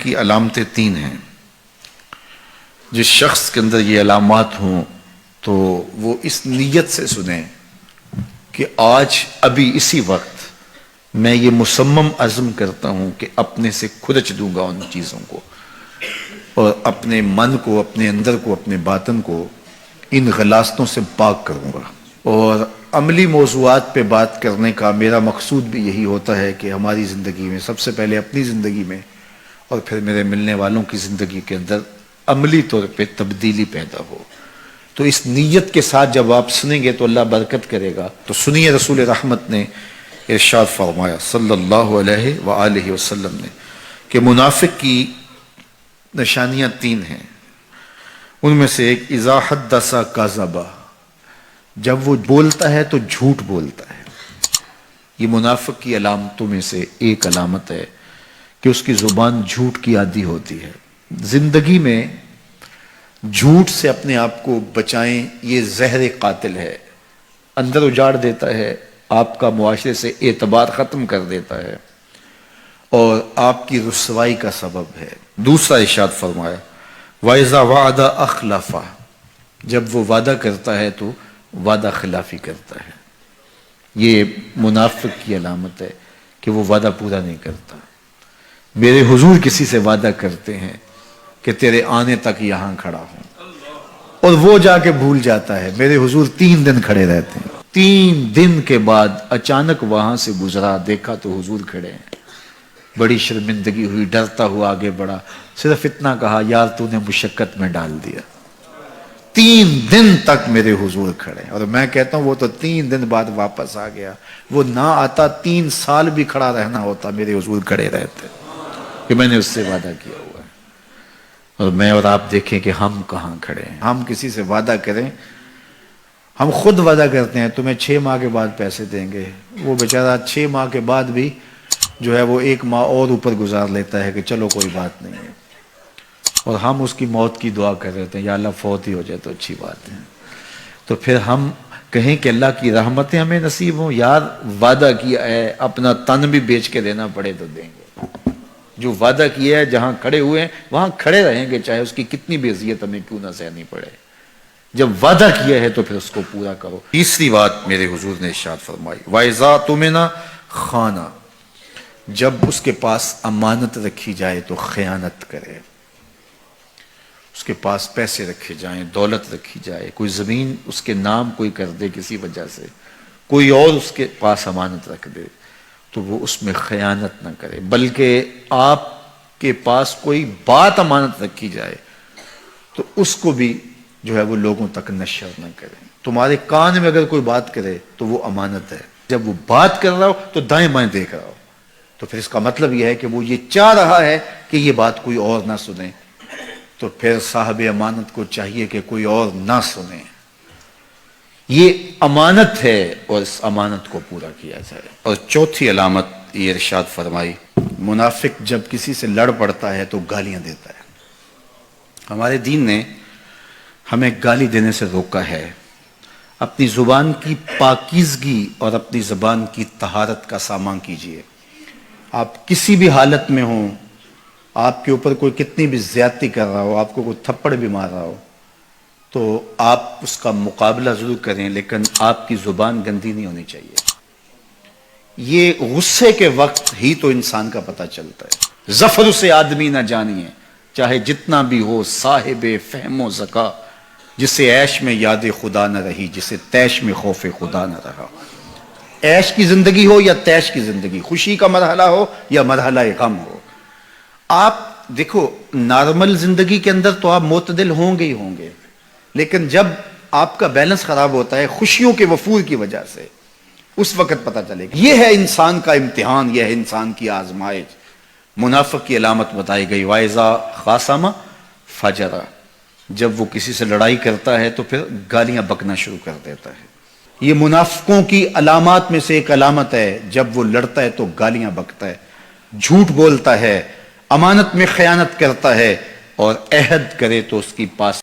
کی علامتیں تین ہیں. جس شخص کے اندر یہ علامات ہوں تو وہ اس نیت سے سنیں کہ آج ابھی اسی وقت میں یہ مصمم عزم کرتا ہوں کہ اپنے سے کھرچ دوں گا ان چیزوں کو، اور اپنے من کو، اپنے اندر کو، اپنے باطن کو ان غلاظتوں سے پاک کروں گا. اور عملی موضوعات پہ بات کرنے کا میرا مقصود بھی یہی ہوتا ہے کہ ہماری زندگی میں، سب سے پہلے اپنی زندگی میں اور پھر میرے ملنے والوں کی زندگی کے اندر عملی طور پہ تبدیلی پیدا ہو. تو اس نیت کے ساتھ جب آپ سنیں گے تو اللہ برکت کرے گا. تو سنیے رسول رحمت نے ارشاد فرمایا صلی اللہ علیہ وآلہ وسلم نے کہ منافق کی نشانیاں تین ہیں. ان میں سے ایک اذا حدث کذب، جب وہ بولتا ہے تو جھوٹ بولتا ہے. یہ منافق کی علامتوں میں سے ایک علامت ہے کہ اس کی زبان جھوٹ کی عادی ہوتی ہے. زندگی میں جھوٹ سے اپنے آپ کو بچائیں، یہ زہر قاتل ہے، اندر اجاڑ دیتا ہے، آپ کا معاشرے سے اعتبار ختم کر دیتا ہے اور آپ کی رسوائی کا سبب ہے. دوسرا ارشاد فرمایا وَإِذَا وَعَدَ أَخْلَفَ، جب وہ وعدہ کرتا ہے تو وعدہ خلافی کرتا ہے. یہ منافق کی علامت ہے کہ وہ وعدہ پورا نہیں کرتا. میرے حضور کسی سے وعدہ کرتے ہیں کہ تیرے آنے تک یہاں کھڑا ہوں، اور وہ جا کے بھول جاتا ہے. میرے حضور 3 دن کھڑے رہتے ہیں، 3 دن کے بعد اچانک وہاں سے گزرا، دیکھا تو حضور کھڑے ہیں. بڑی شرمندگی ہوئی، ڈرتا ہوا آگے بڑھا، صرف اتنا کہا یار تو نے مشقت میں ڈال دیا. 3 دن تک میرے حضور کھڑے. اور میں کہتا ہوں وہ تو 3 دن بعد واپس آ گیا. وہ نہ آتا 3 سال بھی کھڑا رہنا ہوتا، میرے حضور کھڑے رہتے کہ میں نے اس سے وعدہ کیا ہوا ہے. اور میں اور آپ دیکھیں کہ ہم کہاں کھڑے ہیں. ہم کسی سے وعدہ کریں، ہم خود وعدہ کرتے ہیں تمہیں 6 ماہ کے بعد پیسے دیں گے. وہ بیچارہ 6 ماہ کے بعد بھی جو ہے وہ 1 ماہ اور اوپر گزار لیتا ہے کہ چلو کوئی بات نہیں ہے، اور ہم اس کی موت کی دعا کر رہے ہیں یا اللہ فوت ہی ہو جائے تو اچھی بات ہے. تو پھر ہم کہیں کہ اللہ کی رحمتیں ہمیں نصیب ہوں. یار وعدہ کیا ہے، اپنا تن بھی بیچ کے دینا پڑے تو دیں گے. جو وعدہ کیا ہے جہاں کھڑے ہوئے ہیں وہاں کھڑے رہیں گے، چاہے اس کی کتنی بھی اذیت ہمیں کیوں نہ سہنی پڑے. جب وعدہ کیا ہے تو پھر اس کو پورا کرو. تیسری بات میرے حضور نے ارشاد فرمائی وَإِذَا اؤْتُمِنَ خَانَ، جب اس کے پاس امانت رکھی جائے تو خیانت کرے. اس کے پاس پیسے رکھے جائیں، دولت رکھی جائے، کوئی زمین اس کے نام کوئی کر دے کسی وجہ سے، کوئی اور اس کے پاس امانت رکھ دے تو وہ اس میں خیانت نہ کرے. بلکہ آپ کے پاس کوئی بات امانت رکھی جائے تو اس کو بھی جو ہے وہ لوگوں تک نشر نہ کرے. تمہارے کان میں اگر کوئی بات کرے تو وہ امانت ہے. جب وہ بات کر رہا ہو تو دائیں بائیں دیکھ رہا ہو تو پھر اس کا مطلب یہ ہے کہ وہ یہ چاہ رہا ہے کہ یہ بات کوئی اور نہ سنے. تو پھر صاحب امانت کو چاہیے کہ کوئی اور نہ سنے. یہ امانت ہے اور اس امانت کو پورا کیا جائے. اور چوتھی علامت یہ ارشاد فرمائی منافق جب کسی سے لڑ پڑتا ہے تو گالیاں دیتا ہے. ہمارے دین نے ہمیں گالی دینے سے روکا ہے. اپنی زبان کی پاکیزگی اور اپنی زبان کی طہارت کا سامان کیجیے. آپ کسی بھی حالت میں ہوں، آپ کے اوپر کوئی کتنی بھی زیادتی کر رہا ہو، آپ کو کوئی تھپڑ بھی مار رہا ہو تو آپ اس کا مقابلہ ضرور کریں، لیکن آپ کی زبان گندی نہیں ہونی چاہیے. یہ غصے کے وقت ہی تو انسان کا پتہ چلتا ہے. ظفر سے آدمی نہ جانیے چاہے جتنا بھی ہو، صاحب فہم و ذکا، جسے عیش میں یاد خدا نہ رہی، جسے تیش میں خوف خدا نہ رہا. عیش کی زندگی ہو یا تیش کی زندگی، خوشی کا مرحلہ ہو یا مرحلہ غم ہو، آپ دیکھو نارمل زندگی کے اندر تو آپ معتدل ہوں گے ہی ہوں گے، لیکن جب آپ کا بیلنس خراب ہوتا ہے خوشیوں کے وفور کی وجہ سے، اس وقت پتہ چلے گا. یہ ہے انسان کا امتحان، یہ ہے انسان کی آزمائش. منافق کی علامت بتائی گئی وَإِذَا خَاصَمَ فَجَرَ، جب وہ کسی سے لڑائی کرتا ہے تو پھر گالیاں بکنا شروع کر دیتا ہے. یہ منافقوں کی علامات میں سے ایک علامت ہے. جب وہ لڑتا ہے تو گالیاں بکتا ہے، جھوٹ بولتا ہے، امانت میں خیانت کرتا ہے، اور عہد کرے تو اس کی پاس